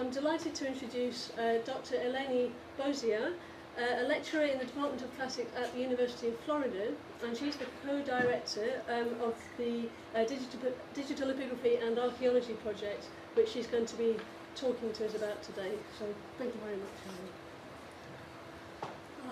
I'm delighted to introduce Dr. Eleni Bozia, a lecturer in the Department of Classics at the University of Florida, and she's the co-director of the Digital Epigraphy and Archaeology project, which she's going to be talking to us about today. So thank you very much, Eleni.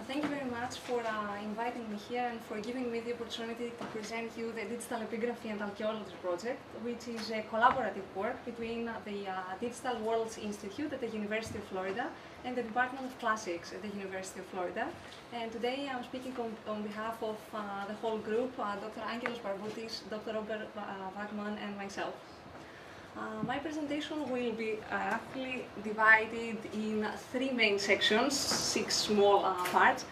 Thank you very much for inviting me here and for giving me the opportunity to present you the Digital Epigraphy and Archaeology project, which is a collaborative work between the Digital Worlds Institute at the University of Florida and the Department of Classics at the University of Florida. And today I'm speaking on behalf of the whole group, Dr. Angelos Barboutis, Dr. Robert Wagman, and myself. My presentation will be roughly divided in three main sections, 6 small parts.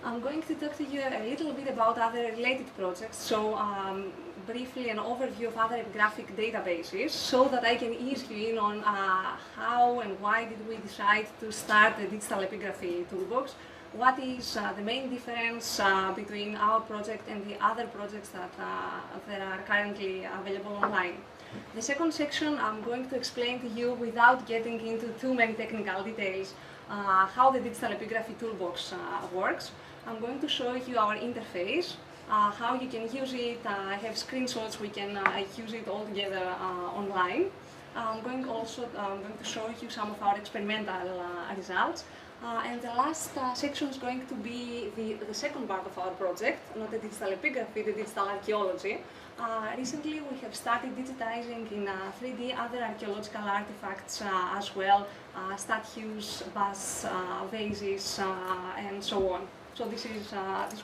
I'm going to talk to you a little bit about other related projects, so briefly an overview of other epigraphic databases, so that I can ease you in on how and why did we decide to start the Digital Epigraphy toolbox, what is the main difference between our project and the other projects that are currently available online. The second section, I'm going to explain to you, without getting into too many technical details, how the Digital Epigraphy toolbox works. I'm going to show you our interface, how you can use it. I have screenshots, we can use it all together online. I'm going to show you some of our experimental results. And the last section is going to be the second part of our project, not the Digital Epigraphy, the Digital Archaeology. Recently we have started digitizing in 3D other archaeological artifacts as well, statues, busts, vases, and so on. So this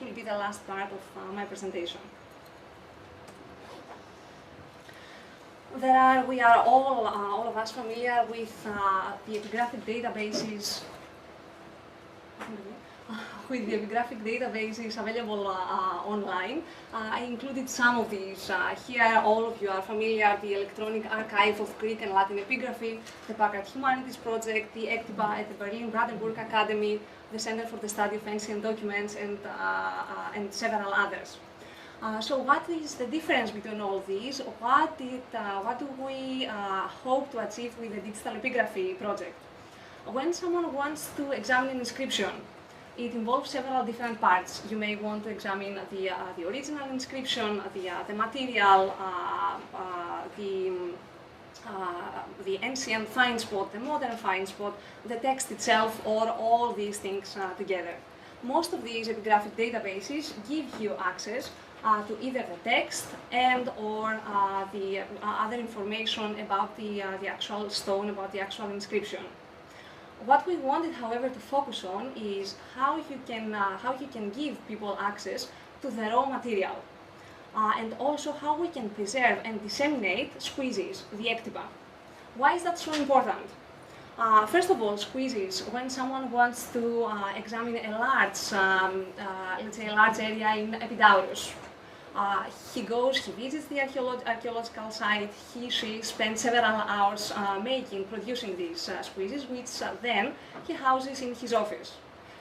will be the last part of my presentation. We are all of us familiar with the epigraphic databases. With the epigraphic databases available online. I included some of these. Here all of you are familiar: the Electronic Archive of Greek and Latin Epigraphy, the Packard Humanities Project, the ECTIBA at the Berlin Brandenburg Academy, the Center for the Study of Ancient Documents, and several others. So what is the difference between all these? What do we hope to achieve with the Digital Epigraphy project? When someone wants to examine an inscription, it involves several different parts. You may want to examine the original inscription, the material, the ancient find spot, the modern find spot, the text itself, or all these things together. Most of these epigraphic databases give you access to either the text and or the other information about the actual stone, about the actual inscription. What we wanted, however, to focus on is how you can give people access to the raw material, and also how we can preserve and disseminate squeezes, the ECTIBA. Why is that so important? First of all, squeezes. When someone wants to examine a large, let's say a large area in Epidaurus, he visits the archaeological site, she spends several hours producing these squeezes, which then he houses in his office.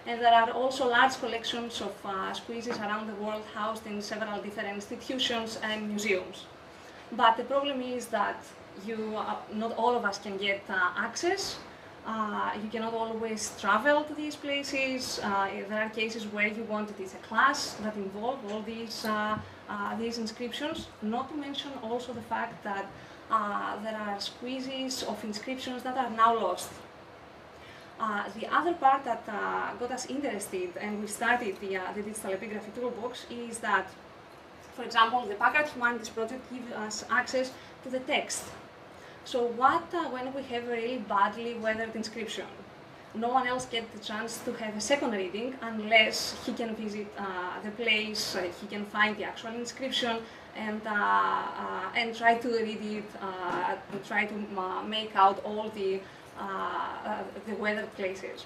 And there are also large collections of squeezes around the world housed in several different institutions and museums. But the problem is that not all of us can get access. You cannot always travel to these places. There are cases where you want to teach a class that involve all these inscriptions, not to mention also the fact that there are squeezes of inscriptions that are now lost. The other part that got us interested, and we started the Digital Epigraphy toolbox, is that, for example, the Packard Humanities project gives us access to the text. So when we have a really badly weathered inscription, no one else gets the chance to have a second reading unless he can visit the place, he can find the actual inscription and try to read it, and try to make out all the weathered places.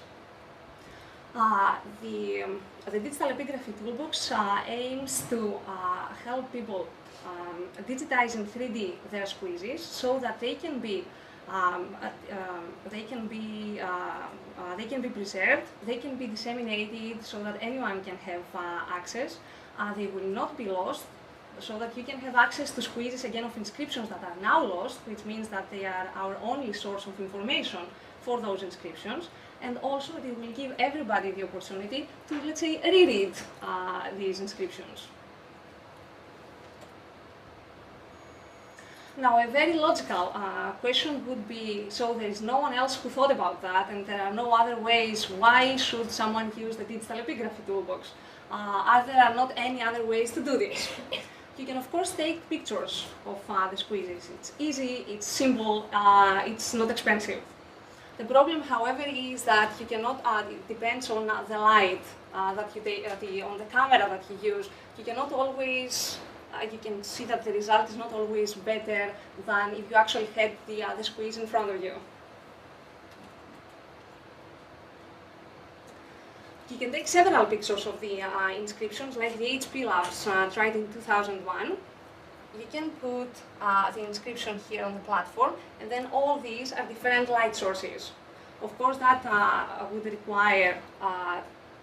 The Digital Epigraphy toolbox aims to help people digitize in 3D their squeezes so that they can be preserved, they can be disseminated so that anyone can have access. They will not be lost, so that you can have access to squeezes again of inscriptions that are now lost, which means that they are our only source of information for those inscriptions, and also it will give everybody the opportunity to, let's say, reread these inscriptions. Now, a very logical question would be, so there is no one else who thought about that, and there are no other ways, why should someone use the digital epigraphy toolbox? Are there not any other ways to do this? You can, of course, take pictures of the squeezes. It's easy, it's simple, it's not expensive. The problem, however, is that you cannot, it depends on the light that you take, on the camera that you use. You cannot always, you can see that the result is not always better than if you actually had the squeeze in front of you. You can take several pictures of the inscriptions, like the HP Labs tried in 2001. You can put the inscription here on the platform, and then all these are different light sources. Of course, that would require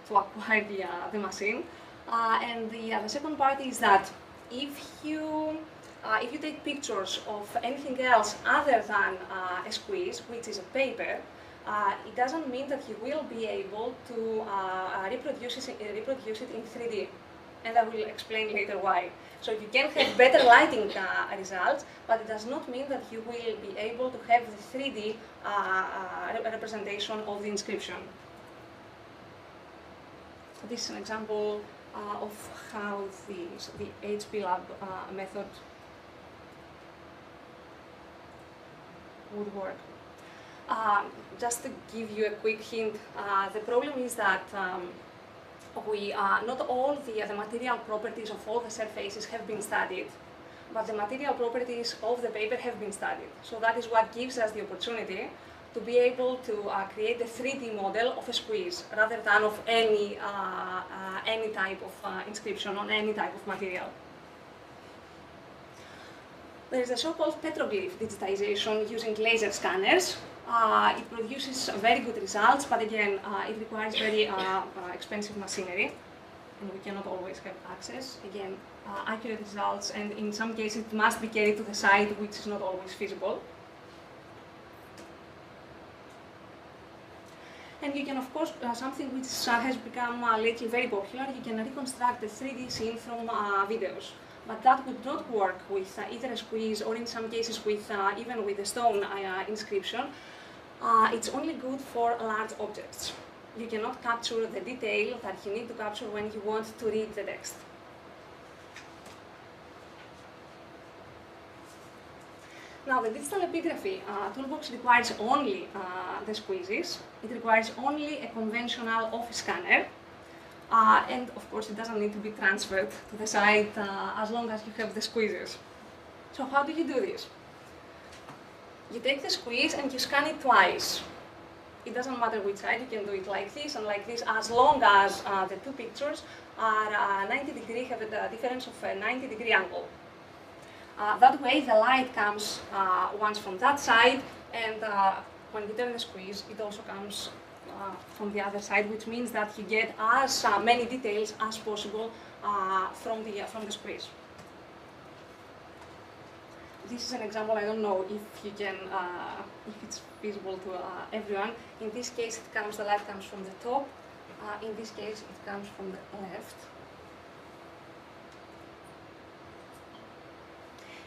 to acquire the machine. And the second part is that if you take pictures of anything else other than a squeeze, which is a paper, it doesn't mean that you will be able to reproduce it in 3D. And I will explain later why. So you can have better lighting results, but it does not mean that you will be able to have the 3D representation of the inscription. This is an example of how the HP Lab method would work. Just to give you a quick hint, the problem is that not all the material properties of all the surfaces have been studied, but the material properties of the paper have been studied. So that is what gives us the opportunity to be able to create a 3D model of a squeeze, rather than of any type of inscription on any type of material. There is a so-called petroglyph digitization using laser scanners. It produces very good results, but again, it requires very expensive machinery, and we cannot always have access. Again, accurate results, and in some cases it must be carried to the site, which is not always feasible. And you can, of course, something which has become lately very popular, you can reconstruct a 3D scene from videos. But that would not work with either a squeeze, or in some cases with even with a stone inscription. It's only good for large objects. You cannot capture the detail that you need to capture when you want to read the text. Now, the digital epigraphy toolbox requires only the squeezes. It requires only a conventional office scanner. And of course, it doesn't need to be transferred to the site as long as you have the squeezes. So how do you do this? You take the squeeze and you scan it twice. It doesn't matter which side, you can do it like this and like this, as long as the two pictures are 90 degrees, have a difference of a 90-degree angle. That way the light comes once from that side, and when you turn the squeeze, it also comes from the other side, which means that you get as many details as possible from the squeeze. This is an example. I don't know if you can, if it's visible to everyone. In this case, the light comes from the top. In this case, it comes from the left.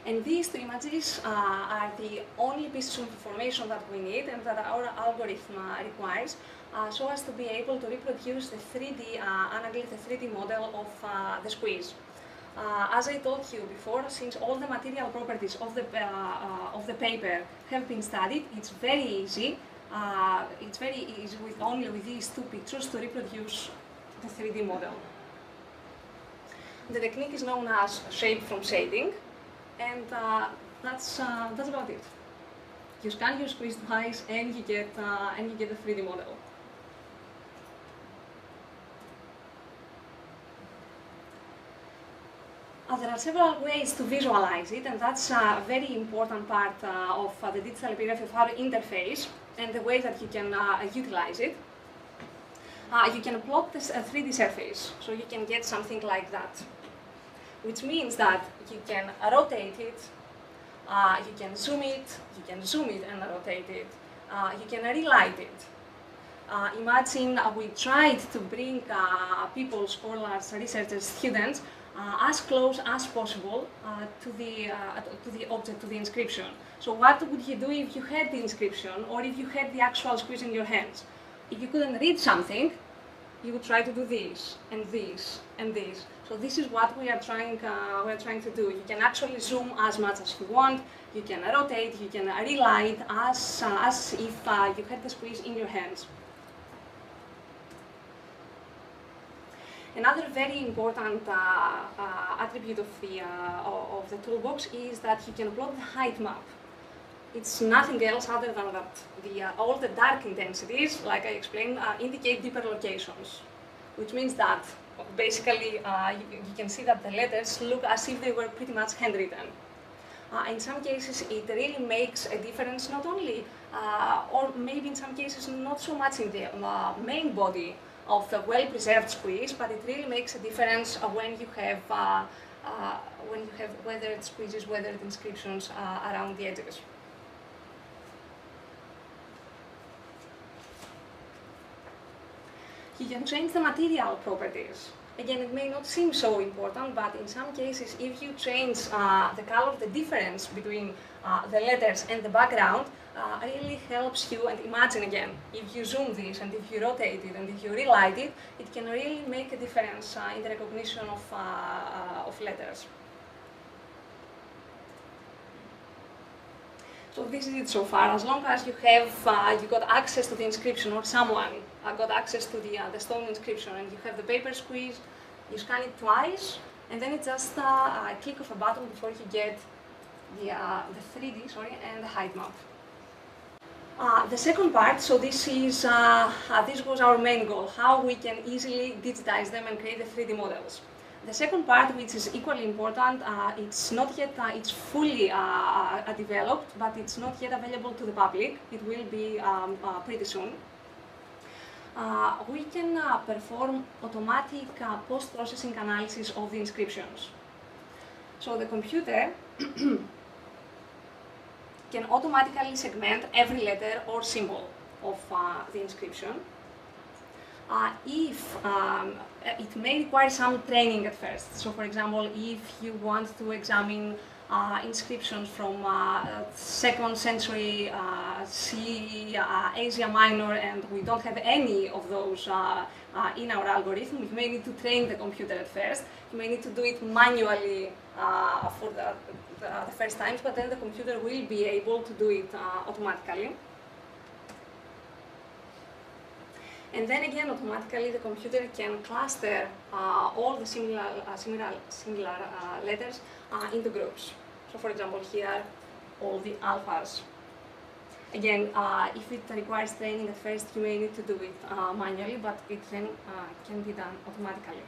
And these two images are the only pieces of information that we need and that our algorithm requires, so as to be able to reproduce the 3D anaglyph, the 3D model of the squeeze. As I told you before, since all the material properties of the paper have been studied, it's very easy. It's very easy only with these two pictures to reproduce the 3D model. The technique is known as shape from shading. And that's about it. You scan your squeeze twice, and you get a 3D model. There are several ways to visualize it, and that's a very important part of the digital epigraphy, of our interface and the way that you can utilize it. You can plot this 3D surface, so you can get something like that, which means that you can rotate it, you can zoom it and rotate it, you can relight it. Imagine we tried to bring people, scholars, researchers, students, as close as possible to the object, to the inscription. So what would you do if you had the inscription, or if you had the actual squeeze in your hands? If you couldn't read something, you would try to do this, and this, and this. So this is what we are trying to do. You can actually zoom as much as you want, you can rotate, you can relight as if you had the squeeze in your hands. Another very important attribute of the toolbox is that you can plot the height map. It's nothing else other than that all the dark intensities, like I explained, indicate deeper locations, which means that basically you can see that the letters look as if they were pretty much handwritten. In some cases, it really makes a difference, not only, or maybe in some cases not so much in the main body of the well-preserved squeeze, but it really makes a difference when you have weathered squeezes, weathered inscriptions around the edges. You can change the material properties. Again, it may not seem so important, but in some cases, if you change the color, the difference between the letters and the background really helps you. And imagine again, if you zoom this and if you rotate it and if you relight it, it can really make a difference in the recognition of letters. So this is it so far. As long as you have you got access to the inscription, or someone got access to the stone inscription, and you have the paper squeeze, you scan it twice, and then it's just a click of a button before you get the 3D and the height map. The second part, so this was our main goal, how we can easily digitize them and create the 3D models. The second part, which is equally important, it's not yet, it's fully developed, but it's not yet available to the public. It will be pretty soon. We can perform automatic post-processing analysis of the inscriptions. So the computer can automatically segment every letter or symbol of the inscription. If it may require some training at first. So for example, if you want to examine inscriptions from 2nd century CE, Asia Minor, and we don't have any of those in our algorithm, you may need to train the computer at first. You may need to do it manually for the first times, but then the computer will be able to do it automatically. And then again, automatically the computer can cluster all the similar letters into groups. So for example, here, all the alphas. Again, if it requires training at first, you may need to do it manually, but it then can be done automatically.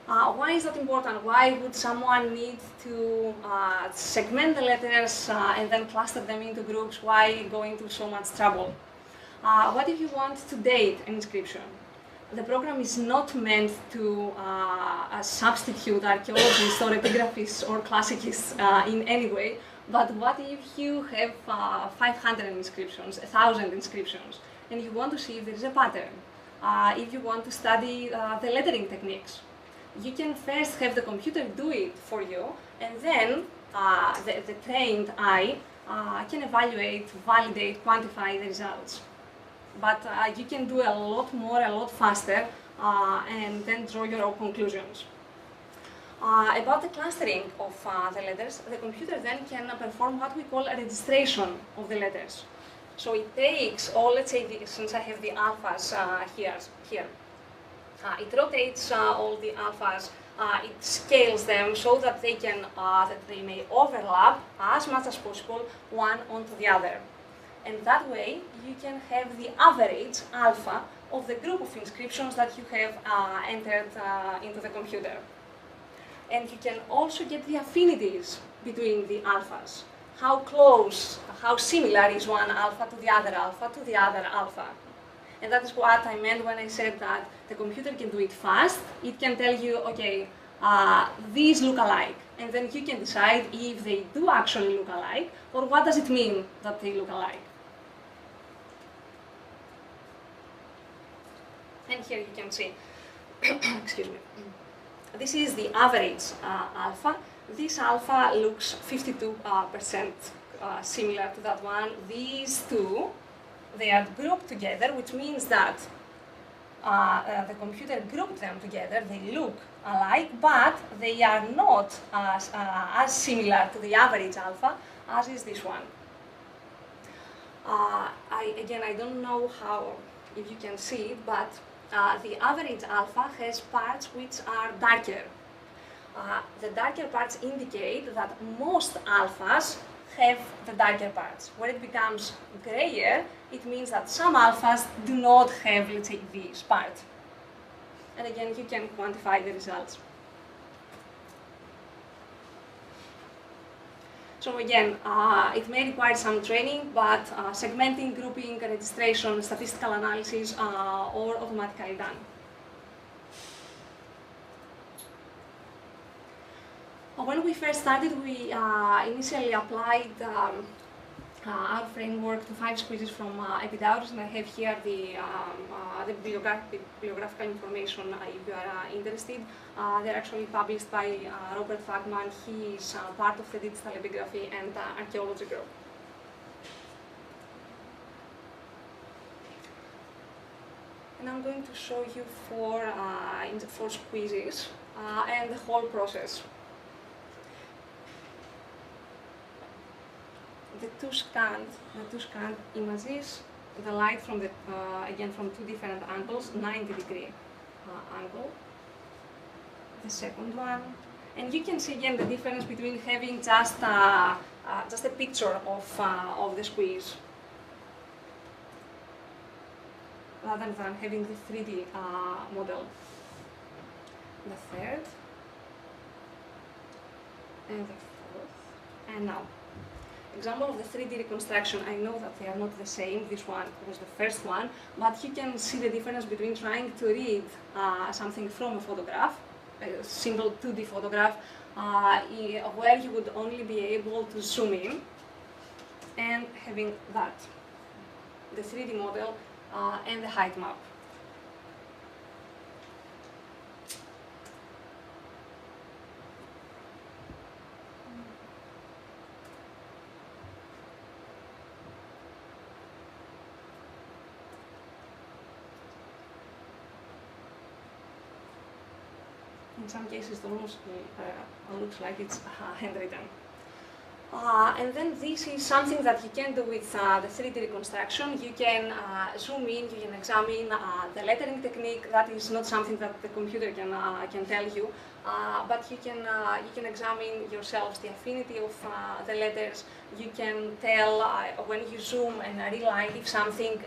Why is that important? Why would someone need to segment the letters and then cluster them into groups? Why going to so much trouble? What if you want to date an inscription? The program is not meant to substitute archaeologists or epigraphists or classicists in any way, but what if you have 500 inscriptions, 1,000 inscriptions, and you want to see if there is a pattern? If you want to study the lettering techniques, you can first have the computer do it for you, and then the trained eye can evaluate, validate, quantify the results. But you can do a lot more, a lot faster, and then draw your own conclusions. About the clustering of the letters, the computer then can perform what we call a registration of the letters. So it takes all, let's say, since I have the alphas here, it rotates all the alphas, it scales them so that they can, that they may overlap as much as possible one onto the other. And that way, you can have the average alpha of the group of inscriptions that you have entered into the computer. And you can also get the affinities between the alphas. How close, how similar is one alpha to the other alpha to the other alpha. And that is what I meant when I said that the computer can do it fast. It can tell you, okay, these look alike. And then you can decide if they do actually look alike, or what does it mean that they look alike. And here you can see, excuse me, this is the average alpha. This alpha looks 52% similar to that one. These two, they are grouped together, which means that the computer grouped them together. They look alike, but they are not as similar to the average alpha as is this one. I don't know if you can see it, but the average alpha has parts which are darker. The darker parts indicate that most alphas have the darker parts. Where it becomes grayer, it means that some alphas do not have, let's say, this part. And again, you can quantify the results. So again, it may require some training, but segmenting, grouping, registration, statistical analysis are all automatically done. When we first started, we initially applied our framework to 5 squeezes from Epigraphy, and I have here the bibliographical information if you are interested. They're actually published by Robert Fagman. He is part of the digital epigraphy and archaeology group. And I'm going to show you 4 squeezes and the whole process. The two scanned images, the light from the again from 2 different angles, 90-degree angle. The second one, and you can see again the difference between having just a picture of the squeeze rather than having the 3D model. The third and the fourth, and now. Example of the 3D reconstruction, I know that they are not the same, this one was the first one, but you can see the difference between trying to read something from a photograph, a single 2D photograph, where you would only be able to zoom in, and having that, the 3D model and the height map. In some cases, it almost looks like it's handwritten. And then this is something that you can do with the 3D reconstruction. You can zoom in, you can examine the lettering technique. That is not something that the computer can tell you, but you can examine yourselves the affinity of the letters. You can tell when you zoom and relight if something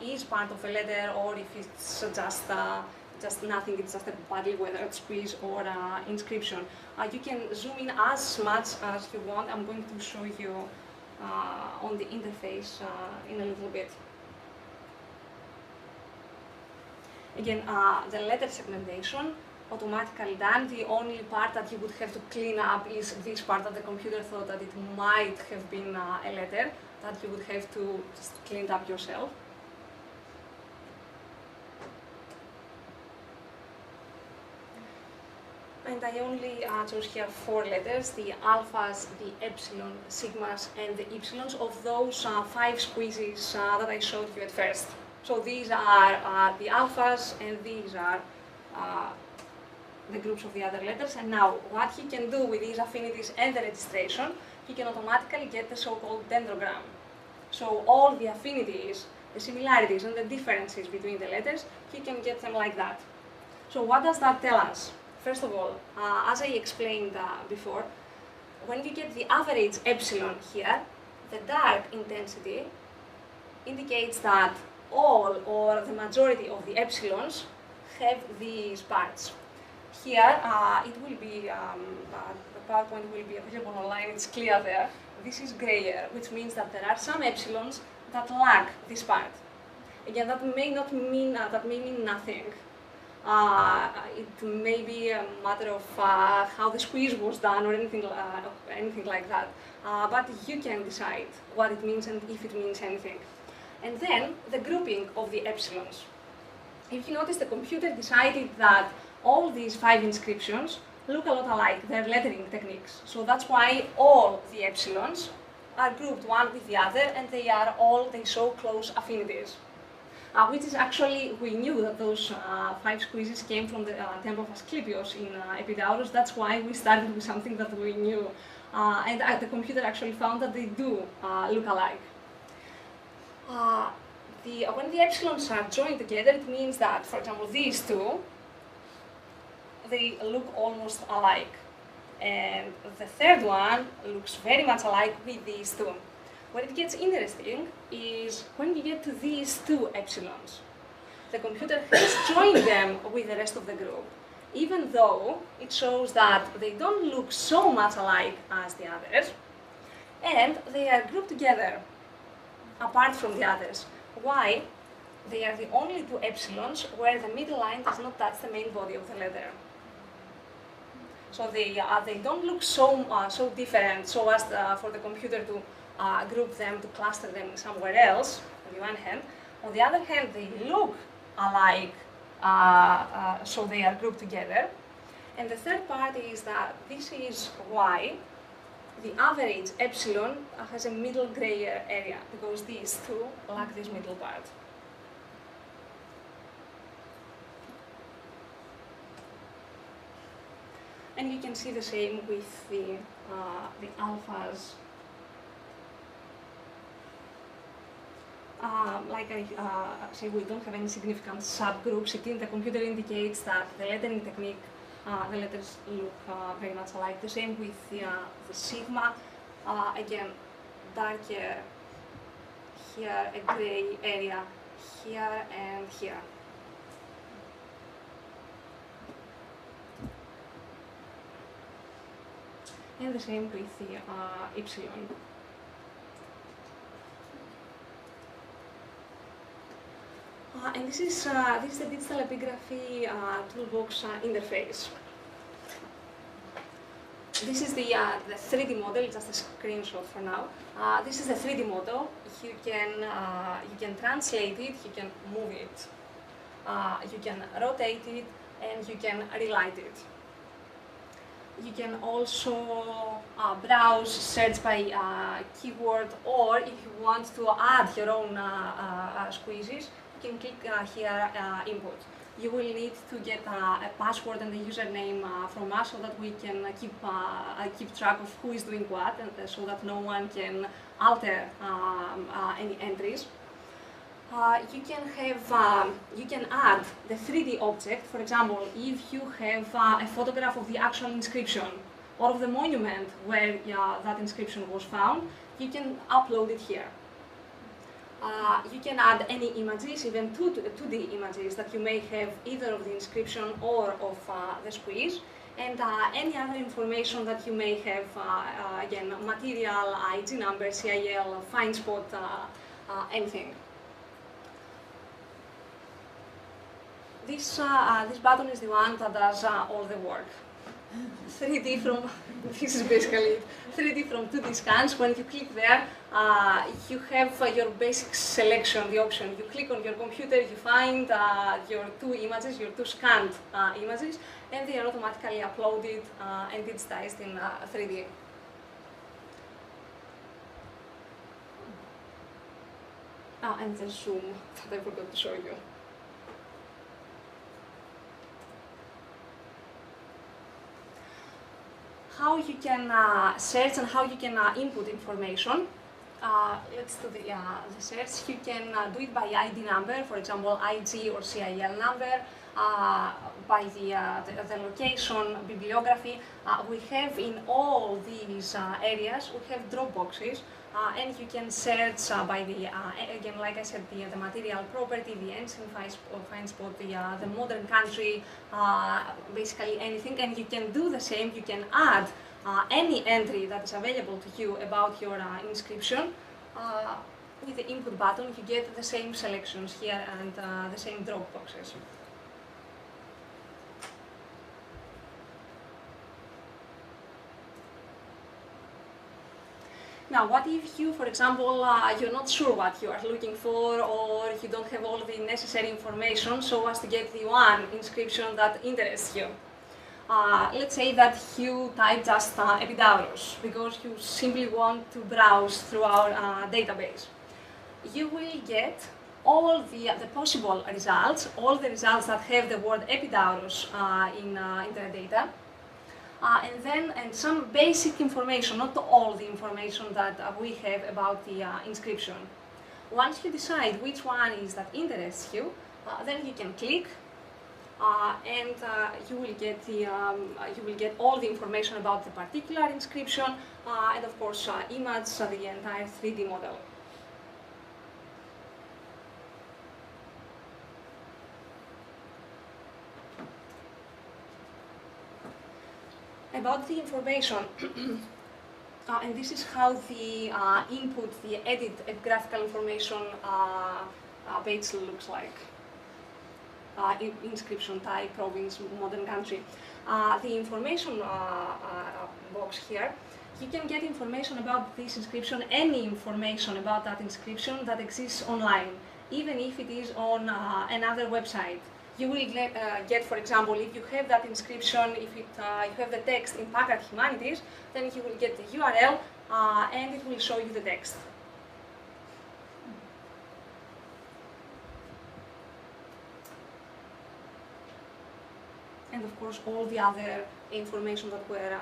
is part of a letter or if it's just nothing, it's just a badly weathered squeeze or inscription. You can zoom in as much as you want. I'm going to show you on the interface in a little bit. Again, the letter segmentation, automatically done. The only part that you would have to clean up is this part that the computer thought that it might have been a letter, that you would have to just clean it up yourself. And I only chose here 4 letters, the alphas, the epsilon, sigmas, and the ypsilons of those 5 squeezes that I showed you at first. So these are the alphas, and these are the groups of the other letters. And now, what he can do with these affinities and the registration, he can automatically get the so-called dendrogram. So all the affinities, the similarities, and the differences between the letters, he can get them like that. So what does that tell us? First of all, as I explained before, when you get the average epsilon here, the dark intensity indicates that all or the majority of the epsilons have these parts. Here, it will be, the PowerPoint will be available online, it's clear there. This is grayer, which means that there are some epsilons that lack this part. Again, that may not mean, that may mean nothing. It may be a matter of how the squeeze was done or anything like that. But you can decide what it means and if it means anything. And then the grouping of the epsilons. If you notice, the computer decided that all these 5 inscriptions look a lot alike. They're lettering techniques. So that's why all the epsilons are grouped one with the other, and they show close affinities. Which is actually, we knew that those 5 squeezes came from the temple of Asclepios in Epidaurus. That's why we started with something that we knew. And the computer actually found that they do look alike. When the epsilons are joined together, it means that, for example, these two, they look almost alike. And the third one looks very much alike with these two. What it gets interesting is when you get to these 2 epsilons, the computer has joined them with the rest of the group, even though it shows that they don't look so much alike as the others, and they are grouped together apart from the others. Why? They are the only 2 epsilons where the middle line does not touch the main body of the letter. So they don't look so different so as for the computer to group them, to cluster them somewhere else, on the one hand. On the other hand, they look alike, so they are grouped together. And the third part is that this is why the average epsilon has a middle gray area, because these 2 lack this middle part. And you can see the same with the alphas. Like I say, we don't have any significant subgroups. Again, the computer indicates that the lettering technique, the letters look very much alike. The same with the sigma. Again, darker here, a gray area here and here. And the same with the epsilon. And this is the digital epigraphy toolbox interface. This is the 3D model, just a screenshot for now. This is the 3D model. You can translate it, you can move it, you can rotate it, and you can relight it. You can also browse, search by keyword, or if you want to add your own squeezes, you can click here, input. You will need to get a password and a username from us so that we can keep track of who is doing what, and so that no one can alter any entries. You can add the 3D object. For example, if you have a photograph of the actual inscription or of the monument where that inscription was found, you can upload it here. You can add any images, even 2D images that you may have either of the inscription or of the squeeze, and any other information that you may have, again, material, IG number, CIL, find spot, anything. This button is the one that does all the work. 3D from, this is basically 3D from 2D scans. When you click there, you have your basic selection, the option. You click on your computer, you find your 2 images, your 2 scanned images, and they are automatically uploaded and digitized in 3D. And the zoom that I forgot to show you. How you can search and how you can input information. Let's do the search. You can do it by ID number, for example, IG or CIL number, by the location, bibliography. We have in all these areas, we have drop boxes, and you can search by the, again, like I said, the material property, the ancient find spot, the modern country, basically anything, and you can do the same. You can add any entry that is available to you about your inscription. With the input button, you get the same selections here and the same drop boxes. Now, what if you, for example, you're not sure what you are looking for, or you don't have all the necessary information so as to get the one inscription that interests you? Let's say that you type just Epidaurus because you simply want to browse through our database. You will get all the possible results, all the results that have the word Epidaurus in their data. And some basic information, not all the information that we have about the inscription. Once you decide which one is that interests you, then you can click, and you will get all the information about the particular inscription, and of course image the entire 3D model. About the information, and this is how the input, the edit graphical information page looks like. Inscription type, province, modern country. The information box here, you can get information about this inscription, any information about that inscription that exists online, even if it is on another website. You will get, for example, if you have that inscription, if you have the text in Packard Humanities, then you will get the URL and it will show you the text. And of course, all the other information that were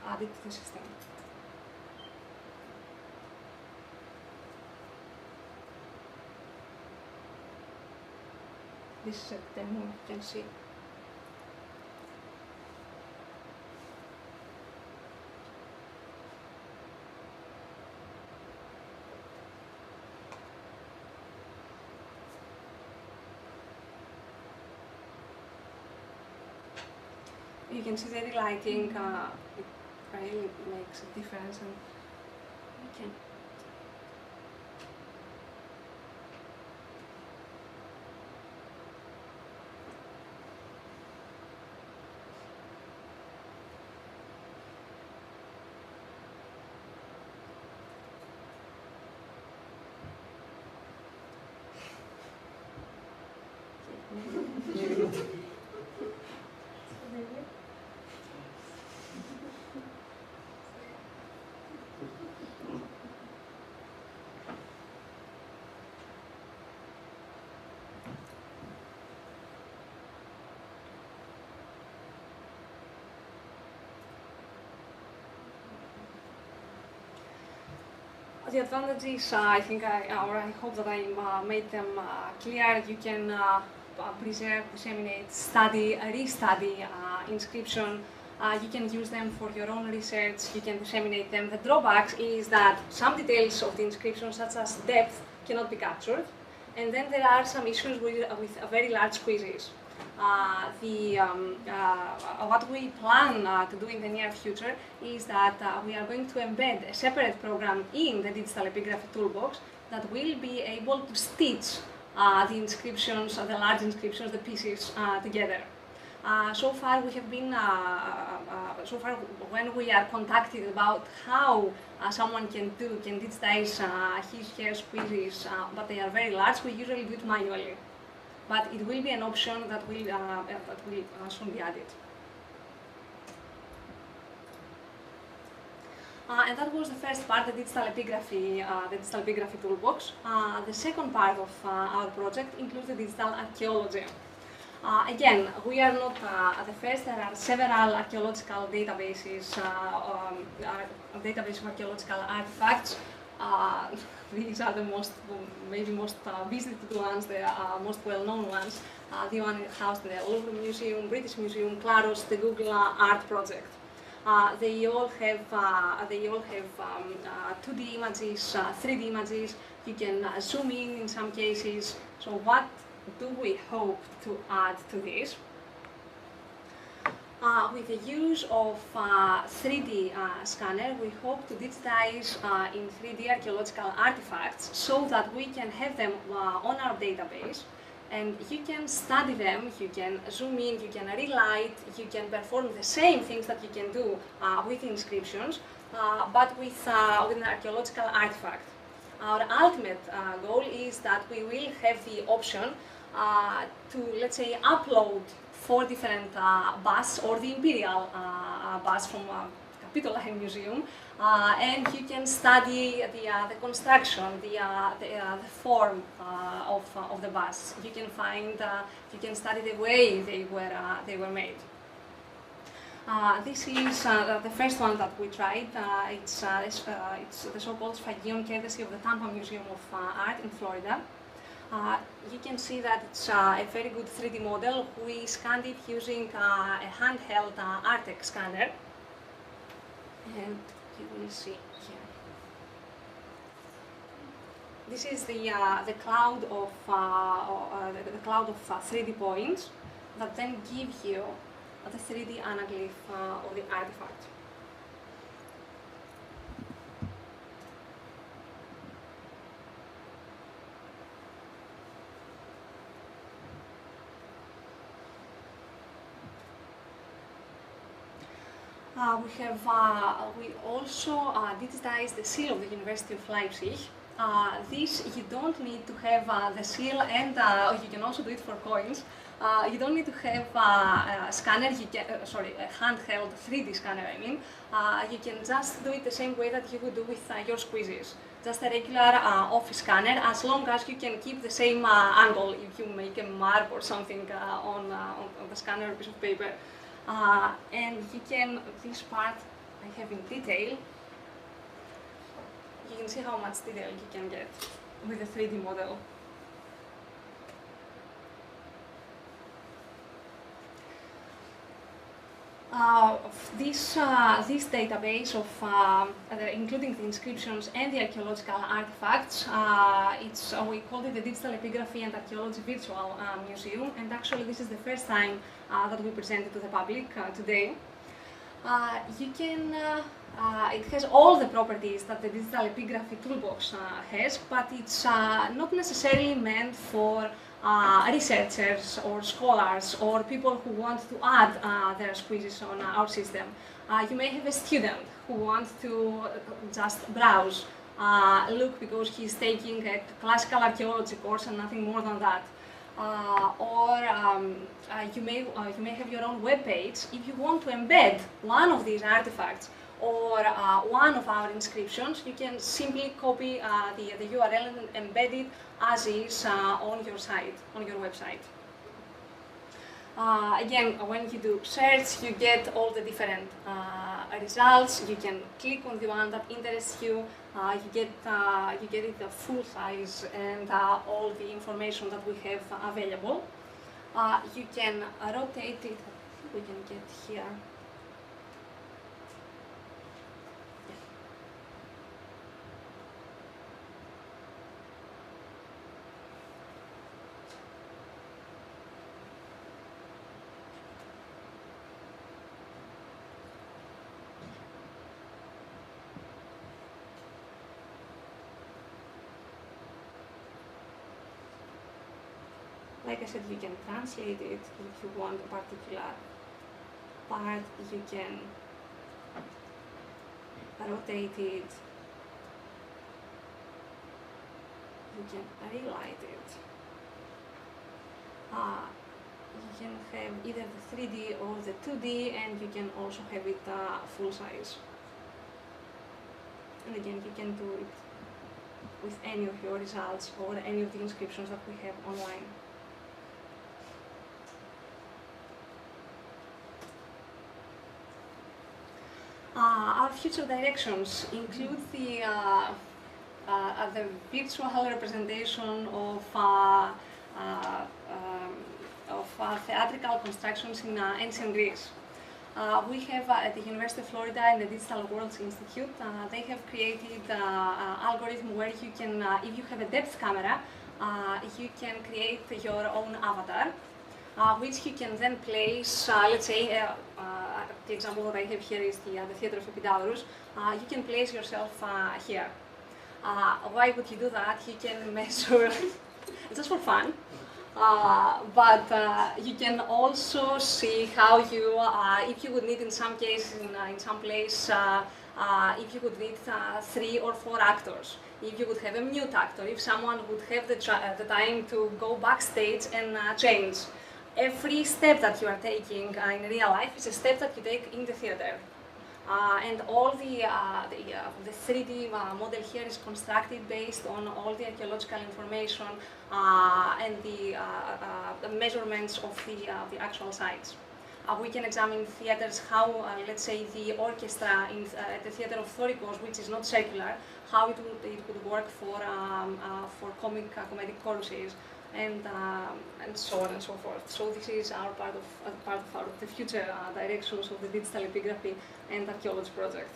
added to the system. This is a demo, you can see. You can see the relighting, it really makes a difference. And you can the advantages, I think I hope that I made them clear. You can preserve, disseminate, study, restudy inscription. You can use them for your own research. You can disseminate them. The drawbacks is that some details of the inscription, such as depth, cannot be captured. And then there are some issues with very large quizzes. What we plan to do in the near future is that we are going to embed a separate program in the digital epigraphy toolbox that will be able to stitch the inscriptions, the large inscriptions, the pieces together. So far we have been, when we are contacted about how someone can digitize his, her quizzes, but they are very large, we usually do it manually. But it will be an option that will soon be added. And that was the first part, the digital epigraphy toolbox. The second part of our project includes the digital archaeology. Again, we are not the first. There are several archaeological databases, database of archaeological artifacts. These are the maybe most visited ones, the most well-known ones. The one housed in the Louvre Museum, British Museum, Claros, the Google Art Project. They all have 2D images, 3D images. You can zoom in some cases. So what do we hope to add to this? With the use of 3D scanner, we hope to digitize in 3D archaeological artifacts so that we can have them on our database, and you can study them, you can zoom in, you can relight, you can perform the same things that you can do with inscriptions, but with an archaeological artifact. Our ultimate goal is that we will have the option to, let's say, upload 4 different busts or the imperial bust from Capitoline Museum, and you can study the construction, the form of the busts. You can find, you can study the way they were made. This is the first one that we tried. It's the so-called Sphageion, courtesy of the Tampa Museum of Art in Florida. You can see that it's a very good 3D model. We scanned it using a handheld Artex scanner. And you will see here. This is the cloud of the cloud of 3D points that then give you the 3D anaglyph of the artifact. We also digitized the seal of the University of Leipzig. This you don't need to have the seal, and you can also do it for coins. You don't need to have a scanner, a handheld 3D scanner, I mean. You can just do it the same way that you would do with your squeezes. Just a regular office scanner, as long as you can keep the same angle if you make a mark or something on the scanner or piece of paper. And you can, this part I have in detail, you can see how much detail you can get with the 3D model. This database of including the inscriptions and the archaeological artifacts, we called it the Digital Epigraphy and Archaeology Virtual Museum, and actually this is the first time that we presented to the public today. It has all the properties that the Digital Epigraphy toolbox has, but it's not necessarily meant for researchers or scholars or people who want to add their squeezes on our system. You may have a student who wants to just browse, look because he's taking a classical archaeology course and nothing more than that. You may have your own web page. If you want to embed one of these artifacts or one of our inscriptions, you can simply copy the URL and embed it as is on your site, on your website. Again, when you do search, you get all the different results. You can click on the one that interests you. You get it the full size and all the information that we have available. You can rotate it. We can get here. Like I said, you can translate it if you want a particular part. You can rotate it. You can relight it. You can have either the 3D or the 2D, and you can also have it full size. And again, you can do it with any of your results or any of the inscriptions that we have online. Our future directions include the virtual representation of theatrical constructions in ancient Greece. We have at the University of Florida and the Digital Worlds Institute, they have created an algorithm where you can, if you have a depth camera, you can create your own avatar, which you can then place, let's say, the example that I have here is the Theatre of Epidaurus. You can place yourself here. Why would you do that? You can measure, just for fun, but you can also see how you, if you would need in some cases, in some place, if you could need 3 or 4 actors, if you would have a mute actor, if someone would have the time to go backstage and change. Every step that you are taking in real life is a step that you take in the theater. And all the 3D model here is constructed based on all the archaeological information and the measurements of the actual sites. We can examine theaters how, let's say, the orchestra at the theater of Thorikos, which is not circular, how it would work for comedic choruses, and so on and so forth. So this is our part of the future directions of the digital epigraphy and archaeology project.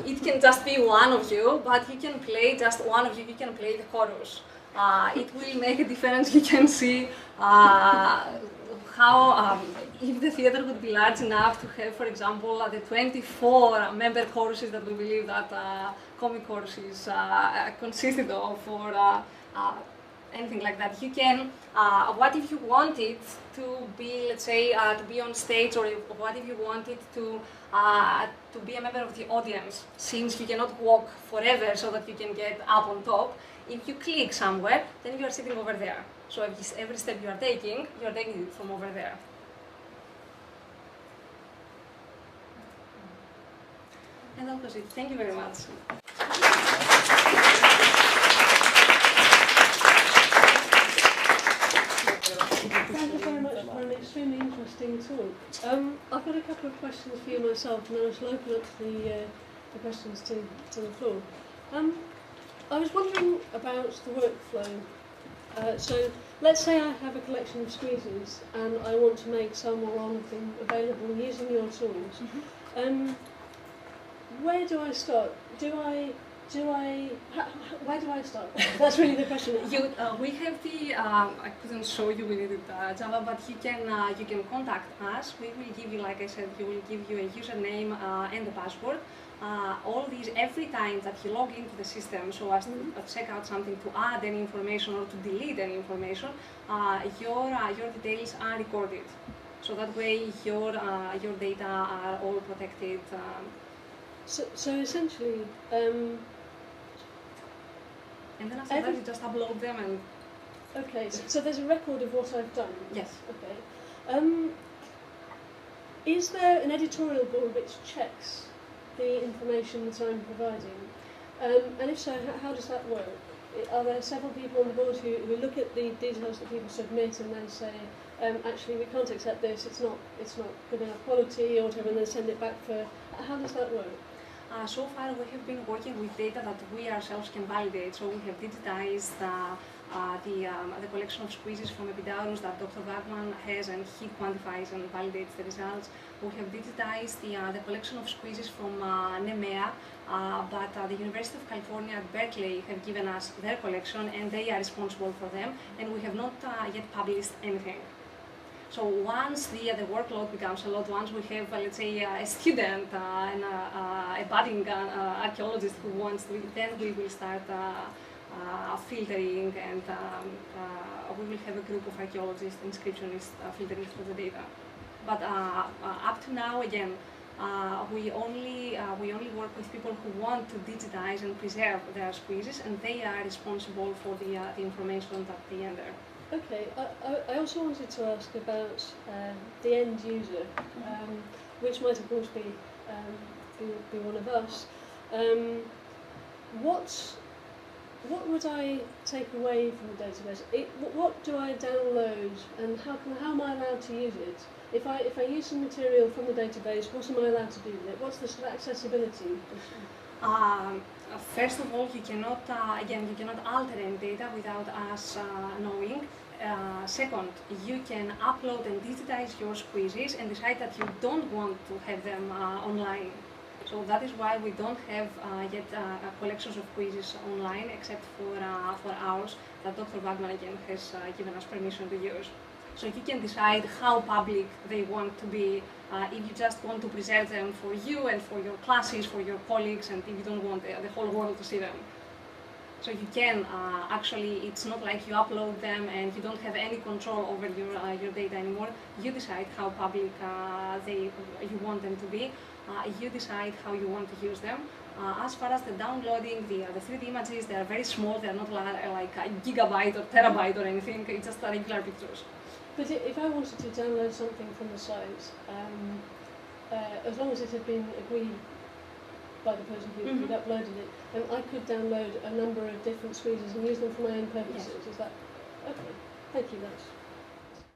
It can just be one of you, but you can play just one of you. You can play the chorus. It will make a difference. You can see how, if the theater would be large enough to have, for example, the 24 member choruses that we believe that comic choruses consisted of, or anything like that. You can, what if you wanted to be, let's say, to be on stage, or what if you wanted to be a member of the audience, since you cannot walk forever so that you can get up on top. If you click somewhere, then you are sitting over there. So every step you are taking it from over there. And that was it. Thank you very much. Thank you very much for an extremely interesting talk. I've got a couple of questions for you myself, and then I shall open up the questions to the floor. I was wondering about the workflow. So let's say I have a collection of squeezes and I want to make some or all of them available using your tools. Mm-hmm. Where do I start? Where do I start? That's really the question. We have the, I couldn't show you, we needed Java, but you can contact us. We will give you, like I said, we will give you a username and a password. All these, every time that you log into the system, so as to check out something, to add any information or to delete any information, your details are recorded. So that way your data are all protected. So essentially, and then after that you just upload them and... Okay, so there's a record of what I've done? Yes. Okay. Is there an editorial board which checks the information that I'm providing? And if so, how does that work? Are there several people on the board who look at the details that people submit and then say, actually we can't accept this, it's not good enough quality, or whatever, and then send it back for... How does that work? So far we have been working with data that we ourselves can validate. So we have digitized the collection of squeezes from Epidaurus that Dr. Wagman has, and he quantifies and validates the results. We have digitized the collection of squeezes from Nemea, but the University of California at Berkeley have given us their collection and they are responsible for them, and we have not yet published anything. So once the workload becomes a lot, once we have, let's say, a student and a budding archaeologist who wants to, then we will start filtering, and we will have a group of archaeologists, inscriptionists filtering through the data. But up to now, again, we only work with people who want to digitize and preserve their squeezes, and they are responsible for the information that they enter. Okay, I also wanted to ask about the end user, which might of course be one of us. What would I take away from the database? What do I download, and how am I allowed to use it? If I use some material from the database, what am I allowed to do with it? What's the sort of accessibility issue? First of all, you cannot alter any data without us knowing. Second, you can upload and digitize your squeezes and decide that you don't want to have them online. So that is why we don't have yet collections of quizzes online, except for ours that Dr. Wagman again has given us permission to use. So you can decide how public they want to be, if you just want to preserve them for you and for your classes, for your colleagues, and if you don't want the whole world to see them. So you can actually, it's not like you upload them and you don't have any control over your data anymore. You decide how public you want them to be. You decide how you want to use them. As far as the downloading, the 3D images, they are very small. They are not like a gigabyte or terabyte or anything. It's just regular pictures. But if I wanted to download something from the site, as long as it had been agreed by the person who'd uploaded it, I could download a number of different squeezes and use them for my own purposes. Yes. Is that okay? Thank you. That's